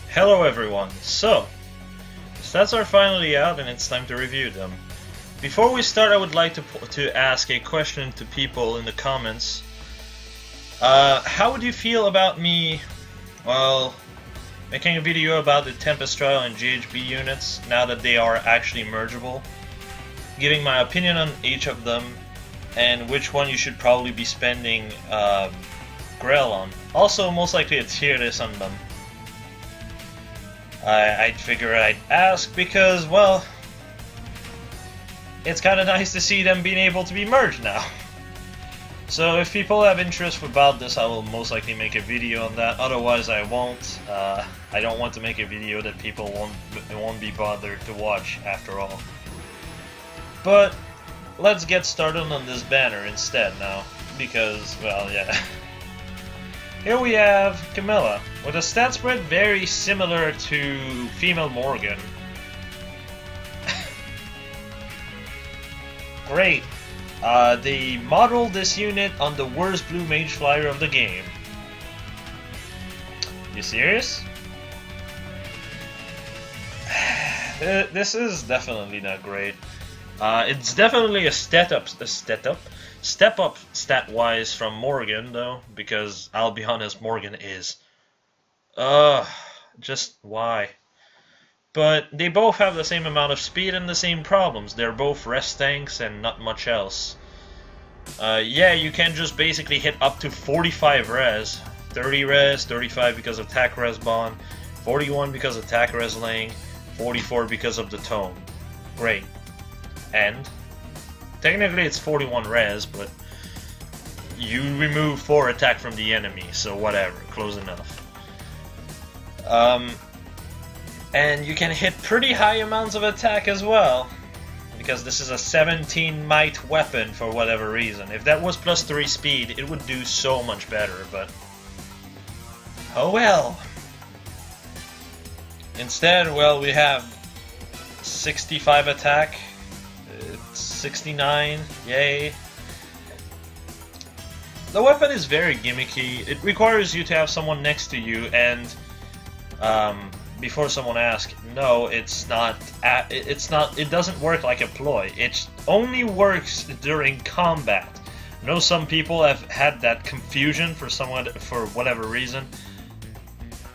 Hello everyone, so stats are finally out and it's time to review them. Before we start, I would like to ask a question to people in the comments. How would you feel about me, well, making a video about the Tempest Trial and GHB units now that they are actually mergeable? Giving my opinion on each of them and which one you should probably be spending Grell on. Also, most likely a tier list on them. I'd figure I'd ask because, well, it's kind of nice to see them being able to be merged now. So if people have interest about this, I will most likely make a video on that. Otherwise, I won't. I don't want to make a video that people won't be bothered to watch after all. But let's get started on this banner instead now, because, well, yeah. Here we have Camilla, with a stat spread very similar to female Morgan. Great. They modeled this unit on the worst blue mage flyer of the game. You serious? This is definitely not great. It's definitely a step up stat-wise from Morgan, though, because I'll be honest, Morgan is. Just why? But they both have the same amount of speed and the same problems. They're both rest tanks and not much else. Yeah, you can just basically hit up to 45 res. 30 res, 35 because of attack res bond, 41 because of attack res laying, 44 because of the tone. Great. And technically it's 41 res, but you remove 4 attack from the enemy, so whatever, close enough. And you can hit pretty high amounts of attack as well, because this is a 17 might weapon for whatever reason. If that was plus 3 speed, it would do so much better, but oh well. Instead, well, we have 65 attack, 69, yay. The weapon is very gimmicky. It requires you to have someone next to you, and before someone asks, no, it's not. It doesn't work like a ploy. It only works during combat. I know some people have had that confusion for whatever reason.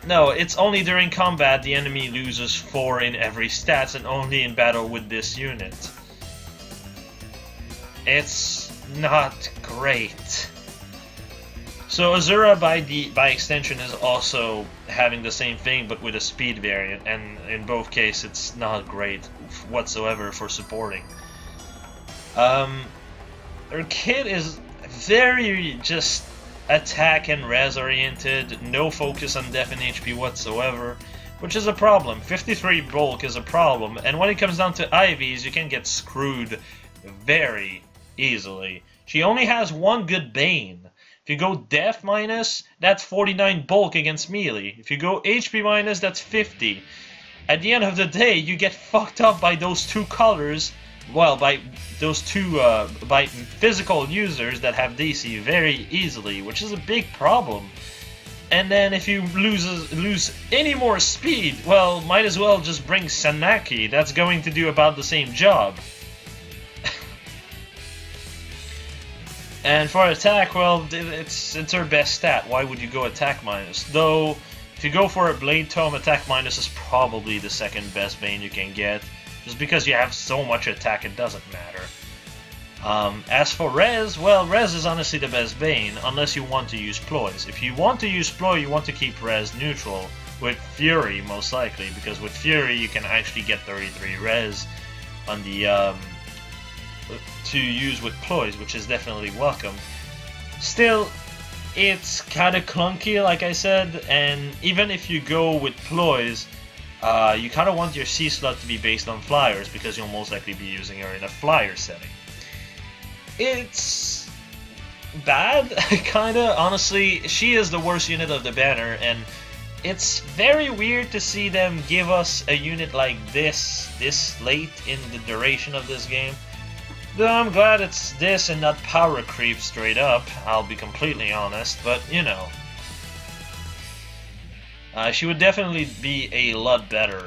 No, it's only during combat the enemy loses 4 in every stats, and only in battle with this unit. It's not great. So Azura by extension is also having the same thing but with a speed variant, and in both cases it's not great whatsoever for supporting. Her kit is very just attack and res oriented, no focus on def and HP whatsoever, which is a problem. 53 bulk is a problem, and when it comes down to IVs, you can get screwed very easily. She only has one good Bane. If you go def minus, that's 49 bulk against melee. If you go HP minus, that's 50. At the end of the day, you get fucked up by those two colors, well, by those two by physical users that have DC very easily, which is a big problem. And then if you lose any more speed, well, might as well just bring Sanaki. That's going to do about the same job. And for attack, well, it's her best stat. Why would you go attack minus? Though, if you go for a Blade Tome, attack minus is probably the second best Bane you can get. Just because you have so much attack, it doesn't matter. As for res, well, res is honestly the best Bane, unless you want to use ploys. If you want to use ploy, you want to keep res neutral, with Fury most likely, because with Fury you can actually get 33 res on the to use with ploys, which is definitely welcome. Still, it's kind of clunky, like I said, and even if you go with ploys, you kind of want your C slot to be based on flyers, because you'll most likely be using her in a flyer setting. It's bad, kinda. Honestly, she is the worst unit of the banner, and it's very weird to see them give us a unit like this late in the duration of this game. Though I'm glad it's this and not power creep straight up, I'll be completely honest, but you know. She would definitely be a lot better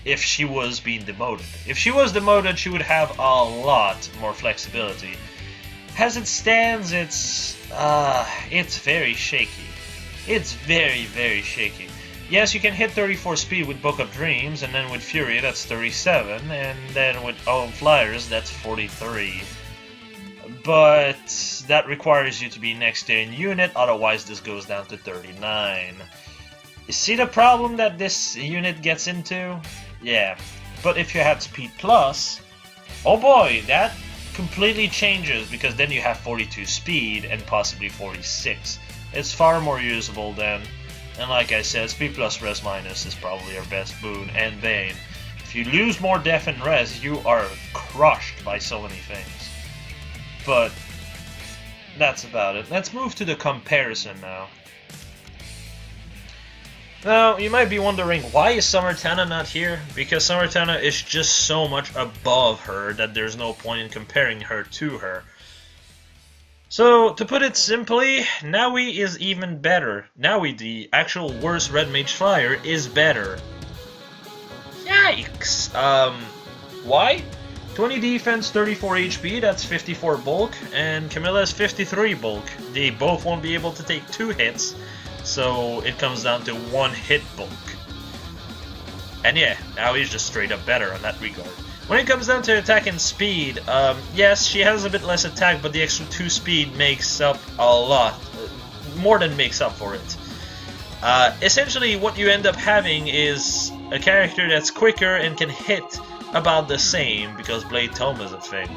if she was being demoted. If she was demoted, she would have a lot more flexibility. As it stands, it's very shaky. It's very, very shaky. Yes, you can hit 34 speed with Book of Dreams, and then with Fury, that's 37, and then with Own Flyers, that's 43. But that requires you to be next to a unit, otherwise this goes down to 39. You see the problem that this unit gets into? Yeah, but if you had Speed Plus, oh boy, that completely changes, because then you have 42 speed and possibly 46. It's far more usable then. And like I said, Speed Plus Res Minus is probably our best boon, and Bane. If you lose more Def and Res, you are crushed by so many things. But that's about it. Let's move to the comparison now. Now, you might be wondering, why is Summer Tanna not here? Because Summer Tanna is just so much above her that there's no point in comparing her to her. So, to put it simply, Naui is even better. Naui, the actual worst Red Mage Flyer, is better. Yikes! Why? 20 defense, 34 HP, that's 54 bulk, and Camilla is 53 bulk. They both won't be able to take 2 hits, so it comes down to 1 hit bulk. And yeah, Naui's just straight up better in that regard. When it comes down to attack and speed, yes, she has a bit less attack, but the extra 2 speed makes up a lot. More than makes up for it. Essentially, what you end up having is a character that's quicker and can hit about the same, because Blade Tome is a thing.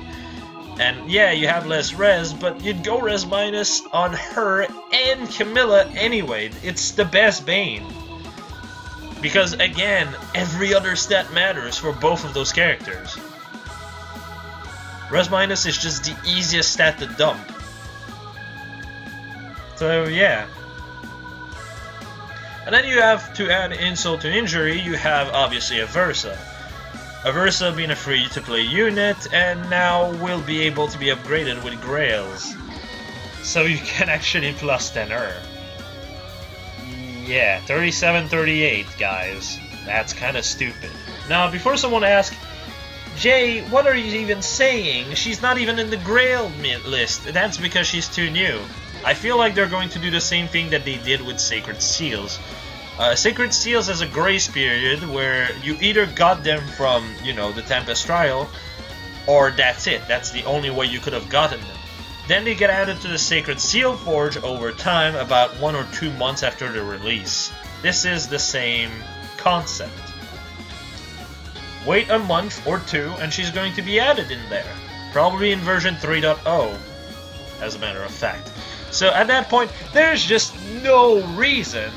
And yeah, you have less res, but you'd go res minus on her and Camilla anyway. It's the best Bane. Because again, every other stat matters for both of those characters. Res minus is just the easiest stat to dump. So yeah. And then you have to add insult to injury, you have obviously Aversa. Aversa being a free-to-play unit, and now will be able to be upgraded with Grails. So you can actually plus 10 her. Yeah, 37-38, guys. That's kind of stupid. Now, before someone asks, Jay, what are you even saying? She's not even in the Grail list. That's because she's too new. I feel like they're going to do the same thing that they did with Sacred Seals. Sacred Seals has a grace period where you either got them from, you know, the Tempest Trial, or that's it. That's the only way you could have gotten them. Then they get added to the Sacred Seal Forge over time, about 1 or 2 months after the release. This is the same concept. Wait a month or 2 and she's going to be added in there. Probably in version 3.0, as a matter of fact. So at that point, there's just no reason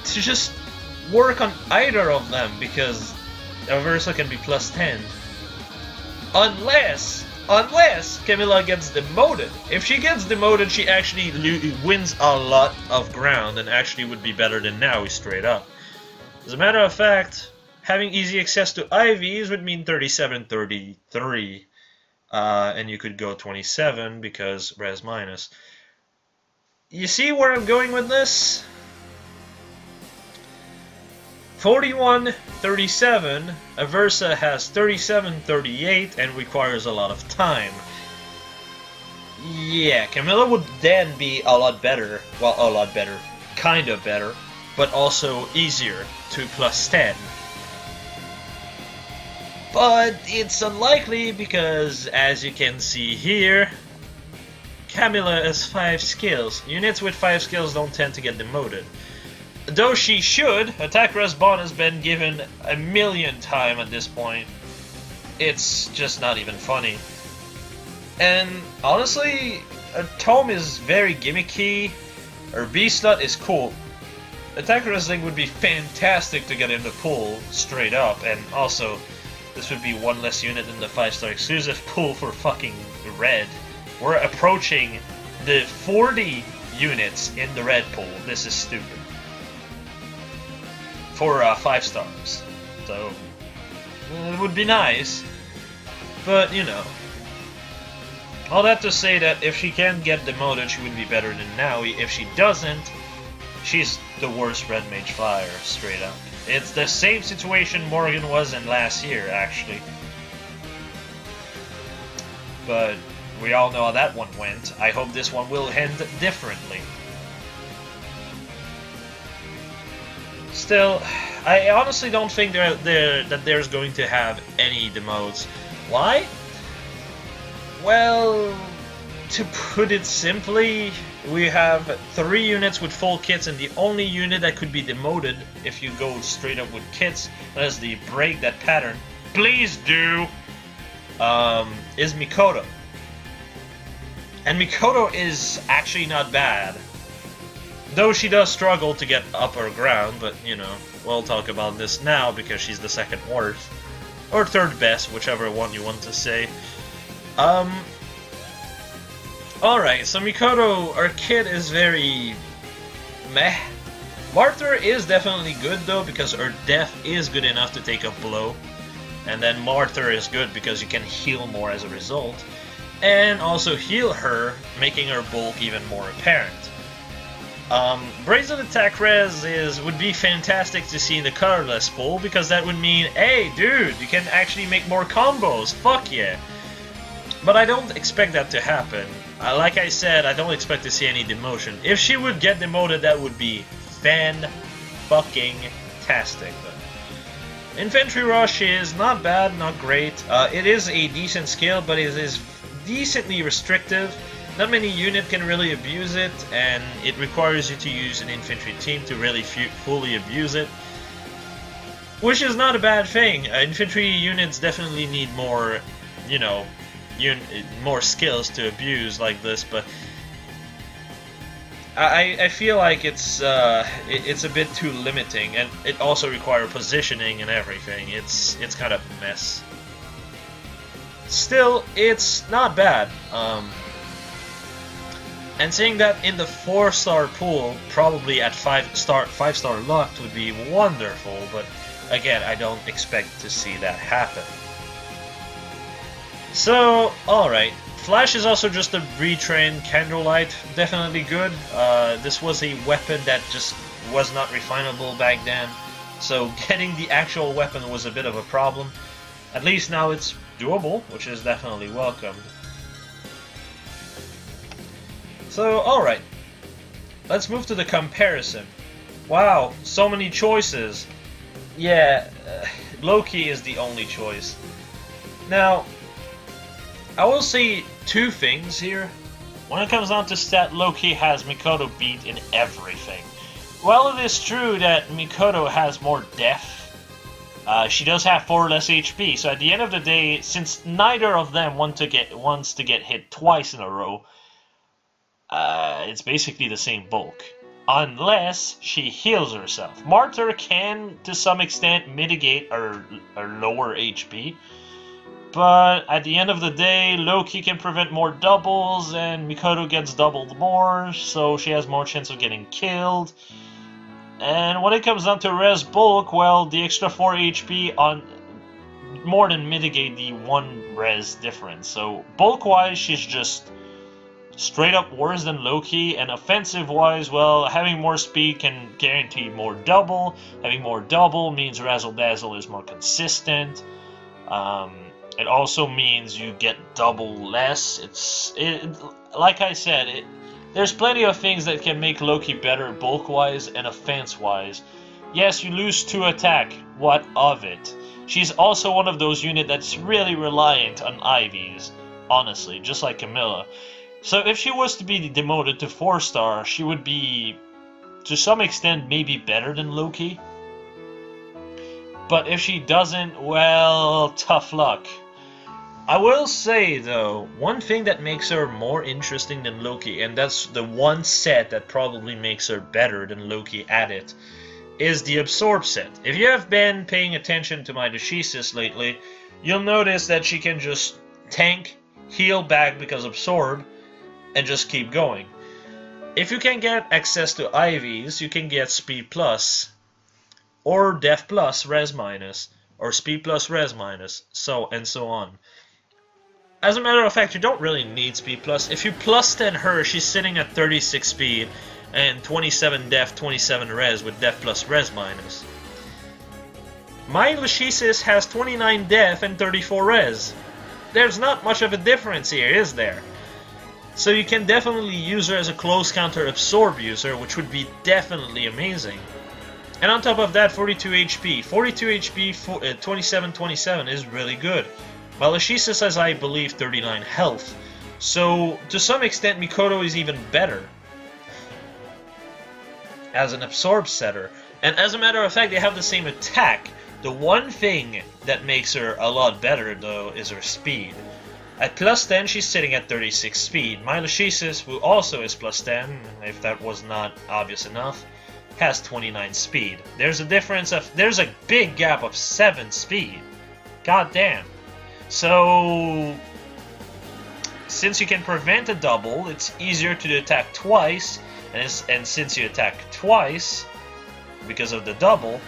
to just work on either of them, because Aversa can be plus 10. Unless Camilla gets demoted. If she gets demoted, she actually wins a lot of ground and actually would be better than Naui straight up. As a matter of fact, having easy access to IVs would mean 37-33. And you could go 27 because res minus. You see where I'm going with this? 41-37, Aversa has 37-38 and requires a lot of time. Yeah, Camilla would then be a lot better. Well, a lot better. Kind of better. But also easier to plus 10. But it's unlikely because, as you can see here, Camilla has 5 skills. Units with 5 skills don't tend to get demoted. Though she should, attack res bon has been given a million times at this point. It's just not even funny. And honestly, a tome is very gimmicky. Her B-slot is cool. Attack wrestling would be fantastic to get in the pool straight up, and also this would be 1 less unit in the 5-star exclusive pool for fucking red. We're approaching the 40 units in the red pool. This is stupid. For 5 stars. So it would be nice, but you know. All that to say that if she can get demoted, she would be better than Naui. If she doesn't, she's the worst red mage flyer, straight up. It's the same situation Morgan was in last year, actually. But we all know how that one went. I hope this one will end differently. Still, I honestly don't think that there's going to have any demotes. Why? Well, to put it simply, we have 3 units with full kits, and the only unit that could be demoted if you go straight up with kits, that is the break that pattern, please do, is Mikoto. And Mikoto is actually not bad. Though she does struggle to get upper ground, but, you know, we'll talk about this now because she's the second worst. Or third best, whichever one you want to say. Alright, so Mikoto, our kid is very meh. Martyr is definitely good though, because her death is good enough to take a blow. And then Martyr is good because you can heal more as a result. And also heal her, making her bulk even more apparent. Brazen Attack Res would be fantastic to see in the colorless pool, because that would mean, hey dude, you can actually make more combos, fuck yeah. But I don't expect that to happen. Like I said, I don't expect to see any demotion. If she would get demoted, that would be fan-fucking-tastic. Infantry Rush is not bad, not great. It is a decent skill, but it is decently restrictive. Not many units can really abuse it, and it requires you to use an infantry team to really fully abuse it. Which is not a bad thing. Infantry units definitely need more, you know, more skills to abuse like this, but I feel like it's a bit too limiting, and it also requires positioning and everything. It's kind of a mess. Still, it's not bad. And saying that in the 4-star pool, probably at 5-star locked would be wonderful, but again, I don't expect to see that happen. So, alright. Flash is also just a retrained Candlelight, definitely good. This was a weapon that just was not refinable back then, so getting the actual weapon was a bit of a problem. At least now it's doable, which is definitely welcomed. So, alright, let's move to the comparison. Wow, so many choices. Yeah, Loki is the only choice. Now, I will say 2 things here. When it comes down to stat, Loki has Mikoto beat in everything. While it is true that Mikoto has more death, she does have 4 less HP, so at the end of the day, since neither of them wants to get hit twice in a row, it's basically the same bulk. Unless she heals herself. Martyr can, to some extent, mitigate her lower HP. But at the end of the day, Loki can prevent more doubles, and Mikoto gets doubled more, so she has more chance of getting killed. And when it comes down to res bulk, well, the extra 4 HP on more than mitigate the 1 res difference. So bulk-wise, she's just straight up worse than Loki, and offensive-wise, well, having more speed can guarantee more double. Having more double means Razzle Dazzle is more consistent. It also means you get double less. Like I said, there's plenty of things that can make Loki better bulk-wise and offense-wise. Yes, you lose 2 attack. What of it? She's also one of those units that's really reliant on IVs, honestly, just like Camilla. So if she was to be demoted to 4-star, she would be, to some extent, maybe better than Loki. But if she doesn't, well, tough luck. I will say, though, one thing that makes her more interesting than Loki, and that's the one set that probably makes her better than Loki at it, is the Absorb set. If you have been paying attention to my Dushisis lately, you'll notice that she can just tank, heal back because Absorb, and just keep going. If you can get access to IVs, you can get Speed Plus, or Def Plus Res Minus, or Speed Plus Res Minus, and so on. As a matter of fact, you don't really need Speed Plus. If you plus 10 her, she's sitting at 36 speed, and 27 def, 27 res with def plus res minus. My Lachesis has 29 def and 34 res. There's not much of a difference here, is there? So you can definitely use her as a close counter absorb user, which would be definitely amazing. And on top of that, 42 HP. 42 HP, 27-27 is really good. While Lachesis has, I believe, 39 health. So, to some extent, Mikoto is even better as an absorb setter. And as a matter of fact, they have the same attack. The one thing that makes her a lot better, though, is her speed. At plus 10, she's sitting at 36 speed. My Lachesis, who also is plus 10, if that was not obvious enough, has 29 speed. There's a difference of... There's a big gap of 7 speed. God damn. So... Since you can prevent a double, it's easier to attack twice, and since you attack twice, because of the double,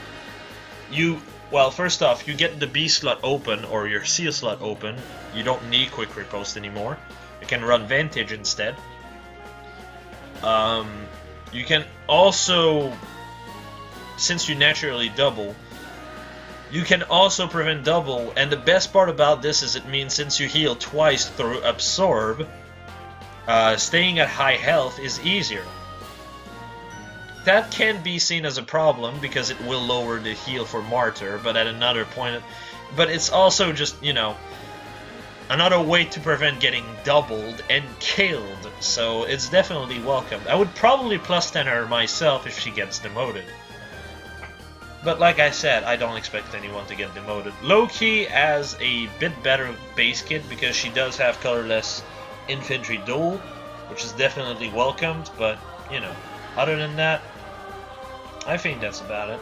you... Well, first off, you get the B slot open, or your C slot open. You don't need quick riposte anymore. You can run Vantage instead. You can also, since you naturally double, you can also prevent double, and the best part about this is it means since you heal twice through absorb, staying at high health is easier. That can be seen as a problem because it will lower the heal for Martyr, but at another point, but it's also just, you know, another way to prevent getting doubled and killed, so it's definitely welcomed. I would probably plus 10 her myself if she gets demoted. But like I said, I don't expect anyone to get demoted. Loki has a bit better base kit because she does have colorless infantry duel, which is definitely welcomed, but, you know, other than that, I think that's about it.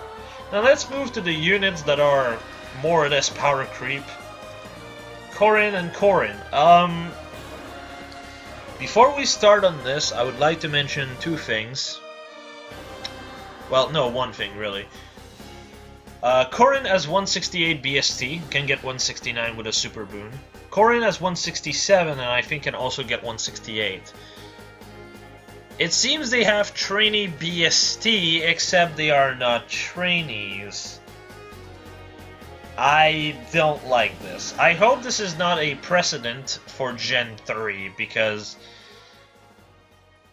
Now let's move to the units that are more or less power creep. Corrin and Corrin. Before we start on this, I would like to mention two things. Well, no, one thing really. Corrin has 168 BST, can get 169 with a super boon. Corrin has 167 and I think can also get 168. It seems they have trainee BST, except they are not trainees. I don't like this. I hope this is not a precedent for Gen 3, because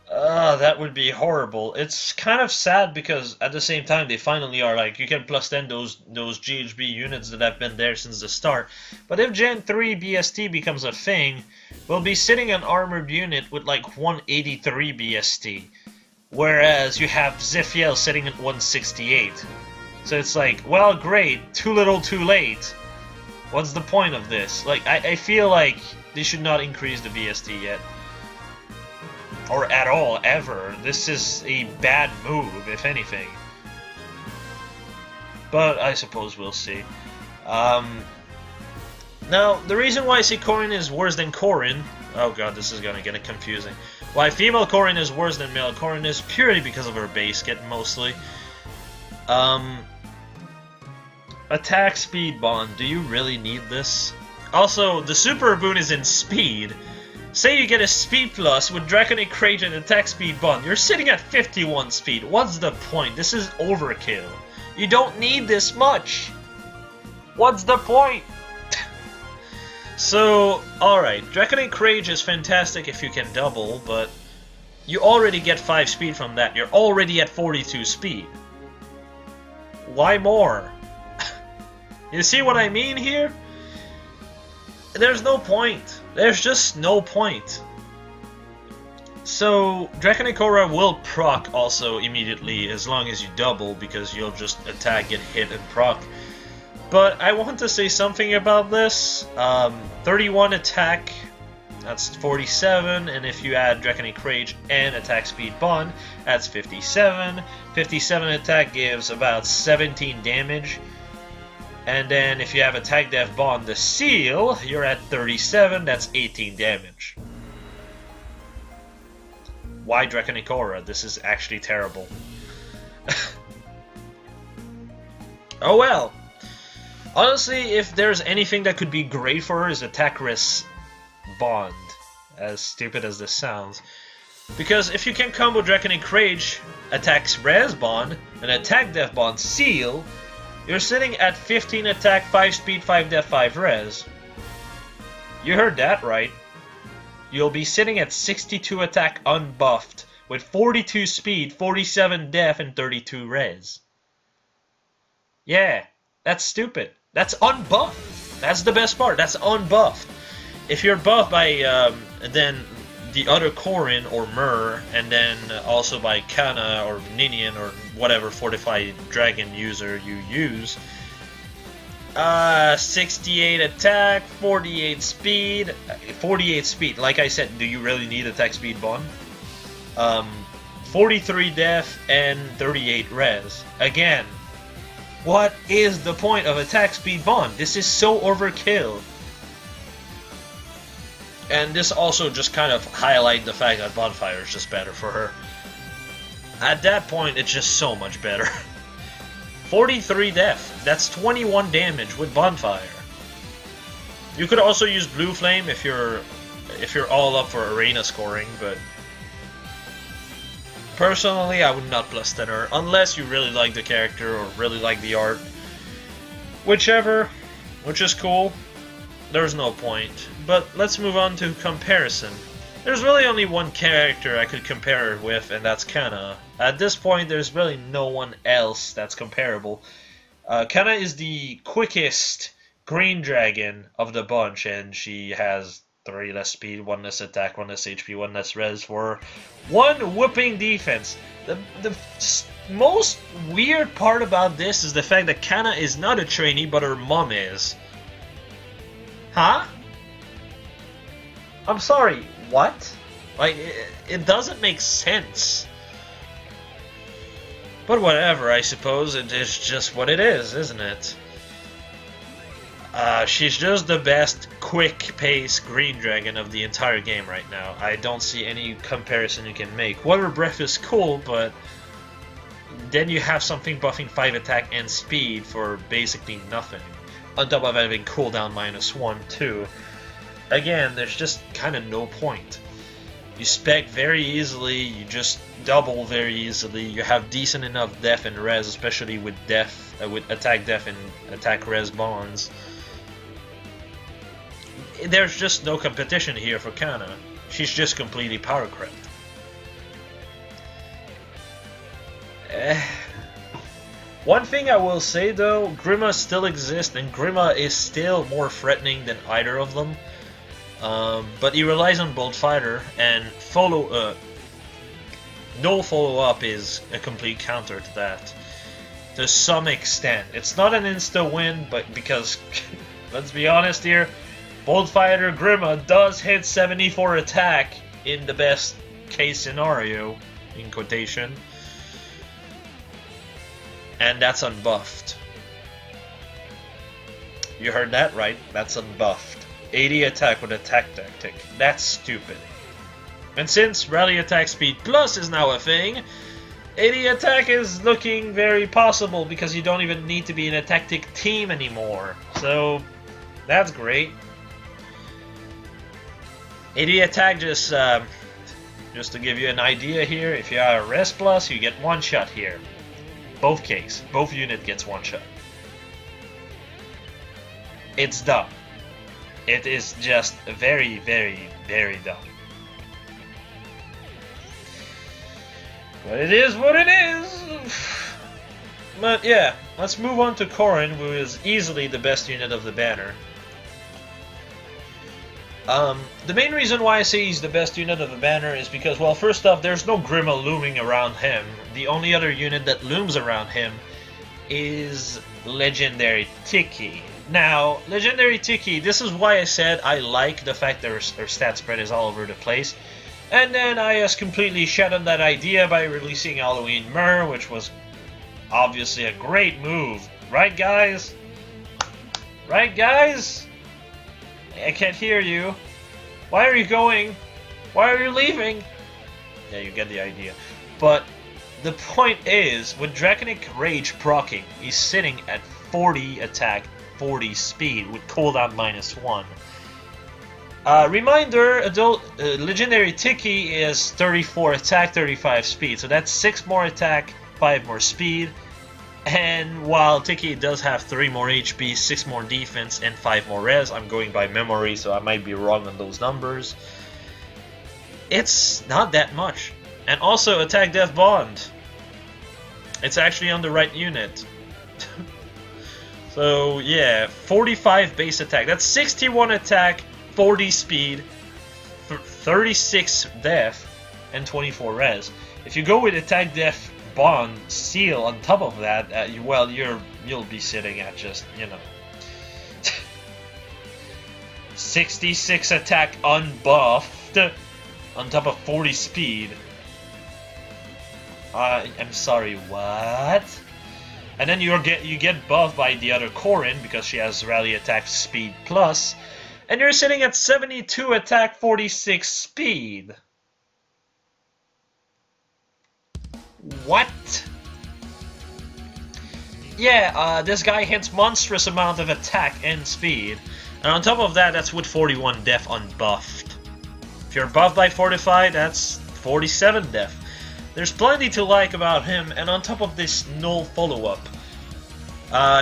that would be horrible. It's kind of sad because at the same time they finally are like, you can plus 10 those GHB units that have been there since the start. But if Gen 3 BST becomes a thing, we'll be sitting an armored unit with like 183 BST. Whereas you have Zephiel sitting at 168. So it's like, well, great, too little too late. What's the point of this? Like, I feel like they should not increase the BST yet. Or at all, ever. This is a bad move, if anything. But I suppose we'll see. Now, the reason why I say Corrin is worse than Corrin... Oh god, this is gonna get confusing. Why female Corrin is worse than male Corrin is purely because of her base kit, mostly. Attack speed bond. Do you really need this? Also, the super boon is in speed. Say you get a speed plus with Draconic Crate and attack speed bond. You're sitting at 51 speed. What's the point? This is overkill. You don't need this much. What's the point? So, alright. Draconic Rage is fantastic if you can double, but you already get 5 speed from that. You're already at 42 speed. Why more? You see what I mean here? There's no point. There's just no point. So, Draconic Aura will proc also immediately as long as you double, because you'll just attack, get hit, and proc. But I want to say something about this. 31 attack, that's 47, and if you add Draconic Rage and attack speed bond, that's 57. 57 attack gives about 17 damage. And then if you have attack def bond the seal, you're at 37, that's 18 damage. Why Draconic Aura? This is actually terrible. Oh well. Honestly, if there's anything that could be great for her is attack res bond. As stupid as this sounds. Because if you can combo Draconic Rage, attacks Res Bond, and attack Death Bond Seal, you're sitting at 15 attack, 5 speed, 5 death, 5 res. You heard that right. You'll be sitting at 62 attack unbuffed, with 42 speed, 47 death, and 32 res. Yeah, that's stupid. That's unbuffed. That's the best part. That's unbuffed. If you're buffed by then the other Corrin or Myrrh, and then also by Tanna or Ninian or whatever fortified dragon user you use, 68 attack, 48 speed, 48 speed. Like I said, do you really need attack speed bond? 43 death and 38 res. Again, what is the point of attack speed bond? This is so overkill. And this also just kind of highlights the fact that Bonfire is just better for her. At that point, it's just so much better. 43 death. That's 21 damage with Bonfire. You could also use Blue Flame if you're all up for arena scoring, but personally, I would not plus her unless you really like the character or really like the art. Whichever, which is cool. There's no point. But let's move on to comparison. There's really only one character I could compare her with, and that's Tanna. At this point, there's really no one else that's comparable. Tanna is the quickest green dragon of the bunch, and she has 3 less speed, 1 less attack, 1 less HP, 1 less res for 1 whooping defense. The most weird part about this is the fact that Tanna is not a trainee, but her mom is. Huh? I'm sorry, what? Like, it doesn't make sense. But whatever, I suppose it is just what it is, isn't it? She's just the best quick-pace green dragon of the entire game right now. I don't see any comparison you can make. Water Breath is cool, but then you have something buffing 5 attack and speed for basically nothing. On top of having cooldown -1 too. Again, there's just kind of no point. You spec very easily, you just double very easily, you have decent enough def and res, especially with with attack def and attack res bonds. There's just no competition here for Tanna. She's just completely power crept. One thing I will say though, Grima still exists, and Grima is still more threatening than either of them. But he relies on Bolt Fighter, and no follow-up is a complete counter to that. To some extent. It's not an insta-win, but because, let's be honest here, Bolt Fighter Grima does hit 74 attack in the best case scenario, in quotation. And that's unbuffed. You heard that right, that's unbuffed. 80 attack with attack tactic. That's stupid. And since Rally Attack Speed Plus is now a thing, 80 attack is looking very possible because you don't even need to be in a tactic team anymore. So, that's great. 80 attack just to give you an idea here, if you have a Res Plus, you get 1 shot here. Both unit gets 1 shot. It's dumb. It is just very, very, very dumb. But it is what it is. But yeah, let's move on to Corrin, who is easily the best unit of the banner. The main reason why I say he's the best unit of the banner is because, well, first off, there's no Grima looming around him. The only other unit that looms around him is Legendary Tiki. Now, Legendary Tiki, this is why I said I like the fact that her stat spread is all over the place. And then I just completely shat on that idea by releasing Halloween Myrrh, which was obviously a great move. Right, guys? Right, guys? I can't hear you. Why are you going? Why are you leaving? Yeah, you get the idea. But the point is, with Draconic Rage proccing, he's sitting at 40 attack, 40 speed with cooldown -1. Reminder, Legendary Tiki is 34 attack, 35 speed, so that's 6 more attack, 5 more speed. And while Tiki does have 3 more HP, 6 more defense, and 5 more res, I'm going by memory, so I might be wrong on those numbers. It's not that much. And also, Attack Death Bond. It's actually on the right unit. So, yeah, 45 base attack. That's 61 attack, 40 speed, 36 def, and 24 res. If you go with Attack Death Bond seal on top of that, well, you'll be sitting at just, you know, 66 attack unbuffed on top of 40 speed. I'm sorry, what? And then you get buffed by the other Corrin because she has rally attack speed plus, and you're sitting at 72 attack, 46 speed. What? Yeah, this guy hits monstrous amount of attack and speed, and on top of that, that's with 41 def unbuffed. If you're buffed by 45, that's 47 def. There's plenty to like about him, and on top of this, no follow-up.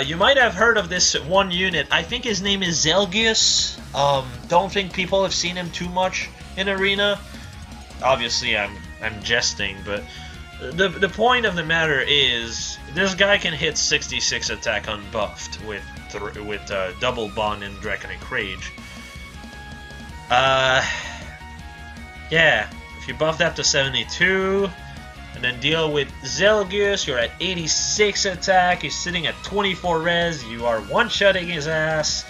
You might have heard of this one unit. I think his name is Zelgius. Don't think people have seen him too much in Arena. Obviously, I'm jesting, but the point of the matter is this guy can hit 66 attack unbuffed with double bond and Draconic Rage. Yeah, if you buff that to 72. And then deal with Zelgius, you're at 86 attack, he's sitting at 24 res, you are one-shotting his ass.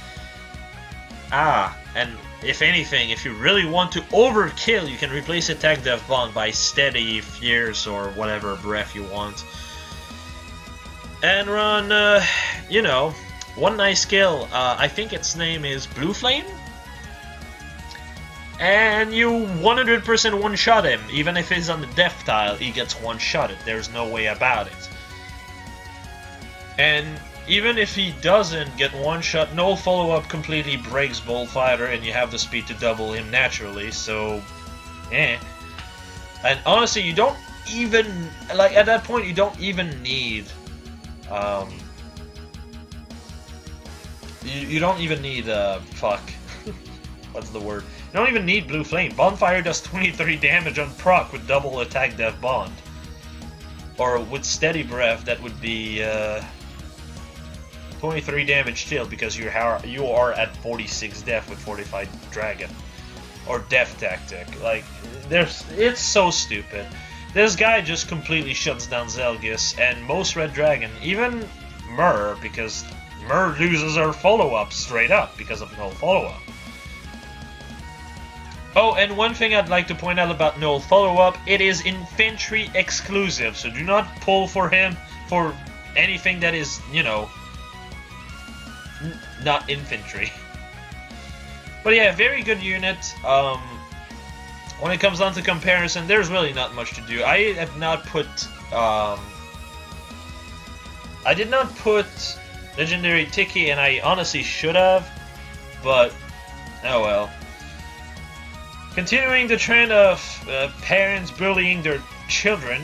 And if anything, if you really want to overkill, you can replace Attack Death Bond by Steady, Fierce, or whatever breath you want. And run, you know, one nice skill, I think its name is Blue Flame? And you 100% one-shot him. Even if he's on the death tile, he gets one-shotted. There's no way about it. And even if he doesn't get one-shot, no follow-up completely breaks Bullfighter, and you have the speed to double him naturally, so... eh. And honestly, you don't even... like, at that point, you don't even need... You don't even need, fuck. What's the word? You don't even need Blue Flame. Bonfire does 23 damage on proc with double Attack Death Bond. Or with Steady Breath, that would be 23 damage still, because you are at 46 def with 45 Dragon. Or Death Tactic. Like, it's so stupid. This guy just completely shuts down Zelgius, and most Red Dragon, even Myr, because Myr loses her follow-up straight up because of no follow-up. Oh, and one thing I'd like to point out about no follow-up, it is infantry exclusive, so do not pull for him for anything that is, you know, not infantry. But yeah, very good unit. When it comes down to comparison, there's really not much to do. I have not put, I did not put Legendary Tiki, and I honestly should have, but oh well. Continuing the trend of parents bullying their children,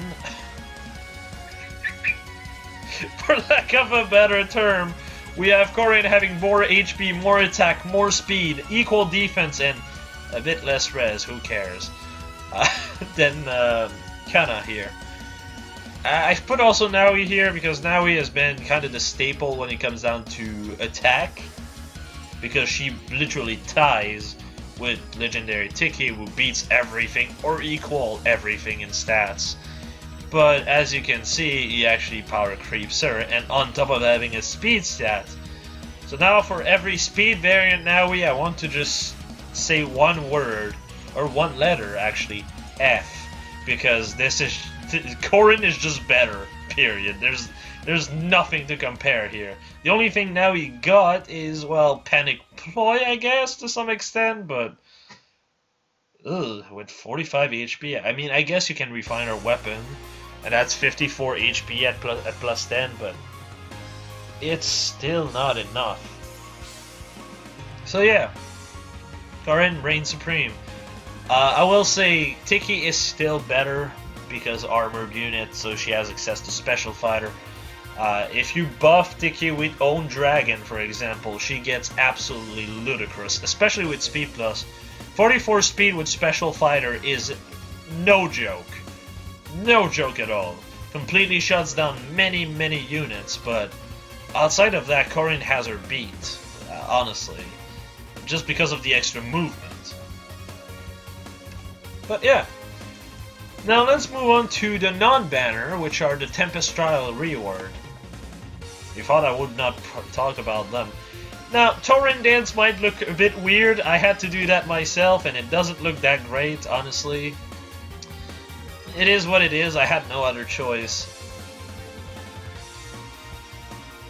for lack of a better term, we have Corrin having more HP, more attack, more speed, equal defense, and a bit less res, who cares, than Tanna here. I've put also Naui here because Naui has been kind of the staple when it comes down to attack, because she literally ties with Legendary Tiki, who beats everything or equal everything in stats. But as you can see, he actually power creeps her, and on top of having a speed stat. So now for every speed variant Naui, I want to just say one word, or one letter actually, F, because this is Corrin is just better, period. There's nothing to compare here. The only thing now he got is, well, Panic Ploy, I guess, to some extent, but with 45 HP, I mean, I guess you can refine her weapon, and that's 54 HP at plus 10, but it's still not enough. So yeah, Corrin reigns supreme. I will say Tiki is still better because armored unit, so she has access to special fighter. If you buff Tiki with Own Dragon, for example, she gets absolutely ludicrous, especially with speed plus. 44 speed with special fighter is no joke. No joke at all. Completely shuts down many, many units, but outside of that, Corrin has her beat, honestly. Just because of the extra movement. But yeah. Now let's move on to the non-banner, which are the Tempest Trial reward. You thought I would not talk about them. Now, Torrent Dance might look a bit weird. I had to do that myself, and it doesn't look that great, honestly. It is what it is. I had no other choice.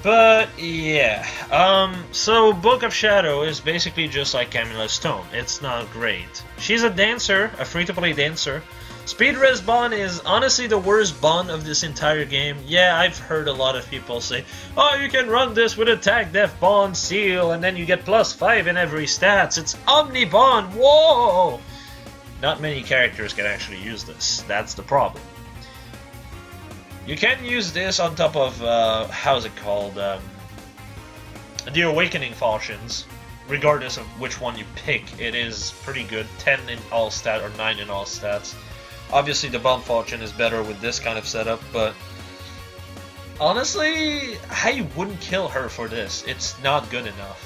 But, yeah. So, Book of Shadow is basically just like Camilla's Stone. It's not great. She's a dancer, a free-to-play dancer. Speed Res Bond is honestly the worst bond of this entire game. Yeah, I've heard a lot of people say, oh, you can run this with Attack, Def, Bond, Seal, and then you get +5 in every stats. It's Omni Bond, whoa! Not many characters can actually use this. That's the problem. You can use this on top of, how's it called? The Awakening Falchions. Regardless of which one you pick, it is pretty good. 10 in all stat or 9 in all stats. Obviously, the Bomb Falchion is better with this kind of setup, but honestly, I wouldn't kill her for this. It's not good enough.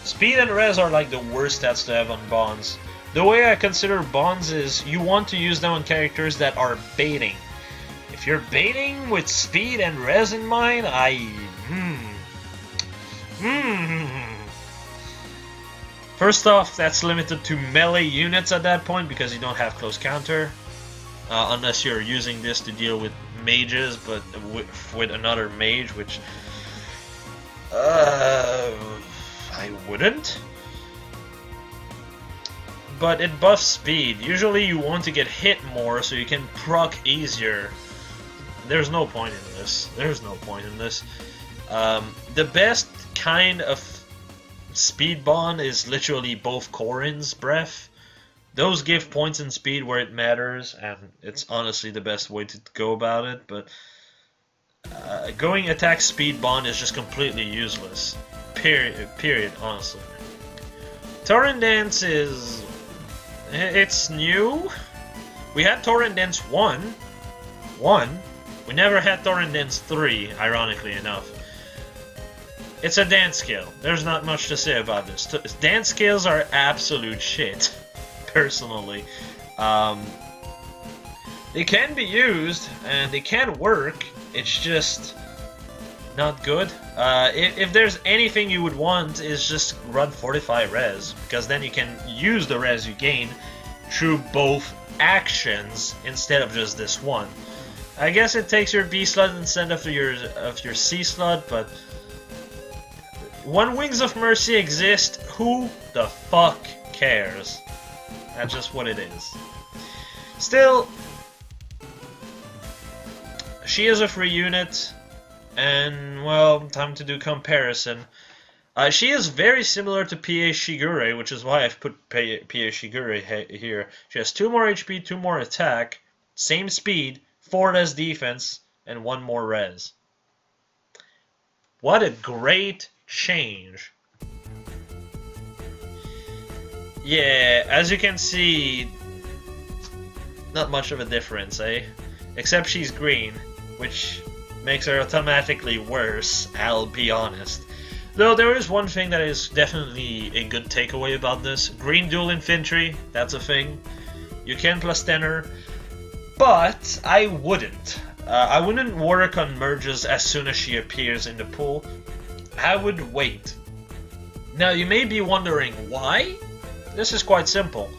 Speed and Res are like the worst stats to have on Bonds. The way I consider Bonds is you want to use them on characters that are baiting. If you're baiting with Speed and Res in mind, First off, that's limited to melee units at that point because you don't have close counter. Unless you're using this to deal with mages, but with another mage, which I wouldn't. But it buffs speed. Usually you want to get hit more so you can proc easier. There's no point in this. There's no point in this. The best kind of Speed Bond is literally both Corrin's Breath. Those give points in speed where it matters, and it's honestly the best way to go about it, but going Attack Speed Bond is just completely useless. Period, honestly. Torrent Dance is... it's new. We had Torrent Dance 1. We never had Torrent Dance 3, ironically enough. It's a dance skill. There's not much to say about this. Dance skills are absolute shit, personally. They can be used, and they can work. It's just not good. If there's anything you would want, is just run 45 res, because then you can use the res you gain through both actions instead of just this one. I guess it takes your B slot instead of your C slot, but when Wings of Mercy exist, who the fuck cares? That's just what it is. Still, she is a free unit, and, well, time to do comparison. She is very similar to P.A. Shigure, which is why I've put P.A. Shigure here. She has 2 more HP, 2 more attack, same speed, 4 less defense, and 1 more res. What a great change. Yeah, as you can see, not much of a difference, eh? Except she's green, which makes her automatically worse, I'll be honest. Though there is one thing that is definitely a good takeaway about this. Green dual infantry, that's a thing. You can plus 10 her, but I wouldn't. I wouldn't work on merges as soon as she appears in the pool. I would wait. Now you may be wondering why? This is quite simple.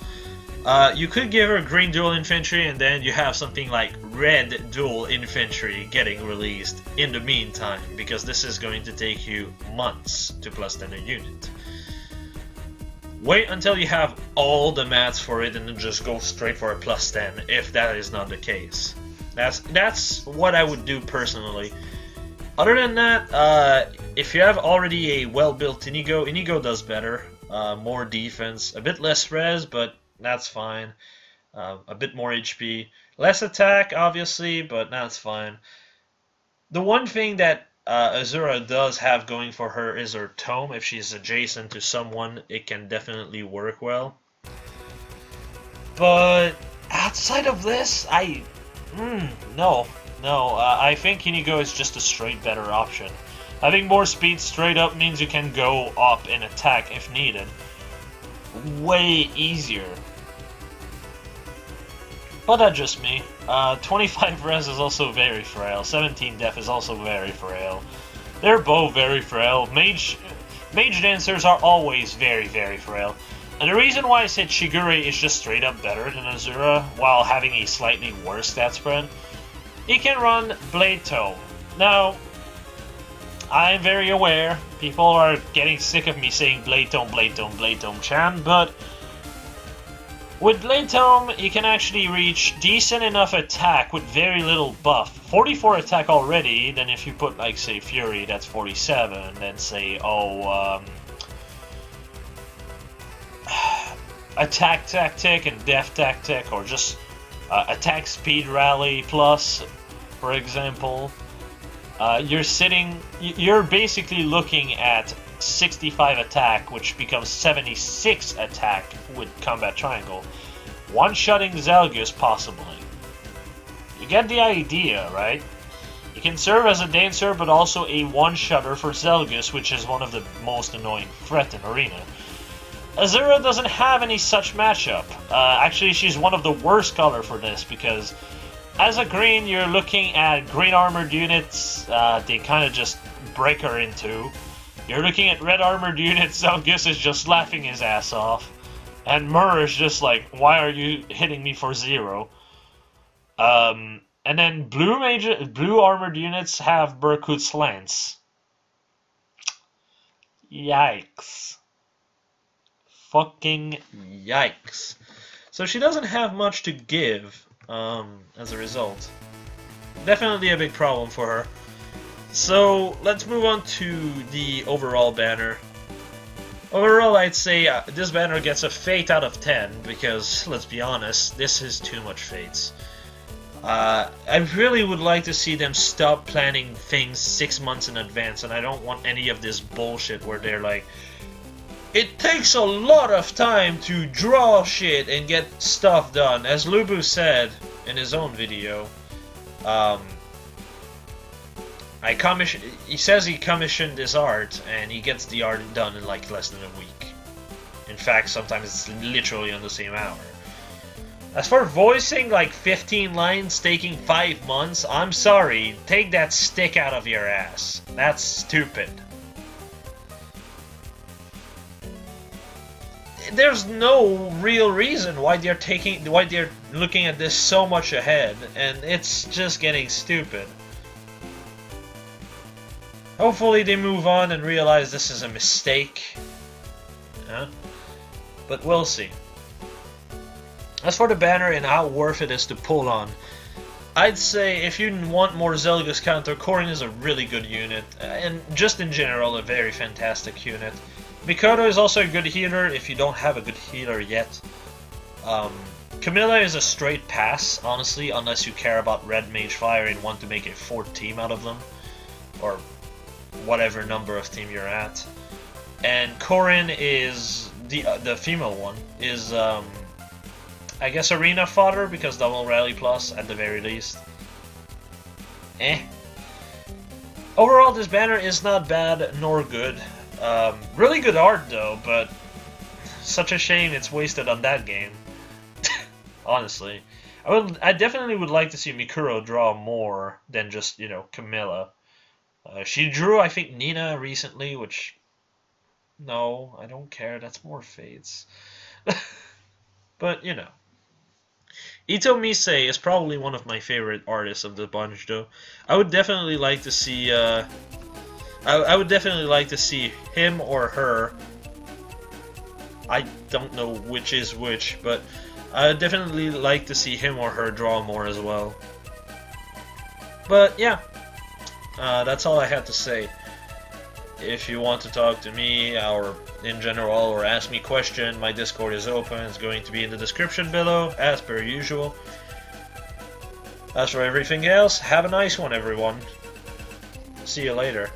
You could give her green dual infantry and then you have something like red dual infantry getting released in the meantime, because this is going to take you months to plus 10 a unit. Wait until you have all the mats for it and then just go straight for a plus 10 if that is not the case. That's what I would do personally. Other than that, if you have already a well-built Inigo, Inigo does better. more defense, a bit less res, but that's fine. A bit more HP, less attack, obviously, but that's fine. The one thing that Azura does have going for her is her tome. If she's adjacent to someone, it can definitely work well. But outside of this, no. I think Inigo is just a straight better option. Having more speed straight up means you can go up in attack if needed. Way easier. But that's just me. 25 res is also very frail. 17 def is also very frail. They're both very frail. Mage dancers are always very, very frail. And the reason why I said Shigure is just straight up better than Azura, while having a slightly worse stat spread, he can run Blade Tome. Now, I'm very aware people are getting sick of me saying Blade Tome, Blade Tome, Blade Tome, Chan, but with Blade Tome, you can actually reach decent enough attack with very little buff. 44 attack already, then if you put, like, say, Fury, that's 47, then say, attack tactic and def tactic, or just attack speed rally plus, for example, you're basically looking at 65 attack, which becomes 76 attack with combat triangle. One-shotting Zelgus, possibly. You get the idea, right? You can serve as a dancer, but also a one-shotter for Zelgus, which is one of the most annoying threats in Arena. Azura doesn't have any such matchup. Actually, she's one of the worst color for this, because as a green, you're looking at green armored units, they kind of just break her in two. You're looking at red armored units, Zelgus is just laughing his ass off. And Mur is just like, why are you hitting me for 0? And then blue armored units have Berkut's Lance. Yikes. Fucking yikes. So she doesn't have much to give as a result. Definitely a big problem for her. So let's move on to the overall banner. Overall, I'd say this banner gets a Fate out of 10 because, let's be honest, this is too much Fates. I really would like to see them stop planning things 6 months in advance, and I don't want any of this bullshit where they're like, it takes a lot of time to draw shit and get stuff done. As Lubu said in his own video, he says he commissioned this art and he gets the art done in like less than a week. In fact, sometimes it's literally on the same hour. As for voicing like 15 lines taking 5 months, I'm sorry, take that stick out of your ass. That's stupid. There's no real reason why they're looking at this so much ahead, and it's just getting stupid. Hopefully they move on and realize this is a mistake. Yeah? But we'll see. As for the banner and how worth it is to pull on, I'd say if you want more Zelgus counter, Corrin is a really good unit, and just in general a very fantastic unit. Mikoto is also a good healer if you don't have a good healer yet. Camilla is a straight pass, honestly, unless you care about Red Mage Fire and want to make a 4th team out of them. Or whatever number of team you're at. And Corrin is, the female one, is, I guess Arena fodder, because double rally plus, at the very least. Overall, this banner is not bad nor good. Really good art though, but such a shame it's wasted on that game. Honestly, I definitely would like to see Mikuro draw more than just, you know, Camilla. She drew, I think, Nina recently, which, no, I don't care. That's more Fates. But you know, Ito Misei is probably one of my favorite artists of the bunch, though. I would definitely like to see. I would definitely like to see him or her. I don't know which is which, but I'd definitely like to see him or her draw more as well. But yeah, that's all I had to say. if you want to talk to me or in general or ask me question, my Discord is open. It's going to be in the description below, as per usual. As for everything else, have a nice one, everyone. See you later.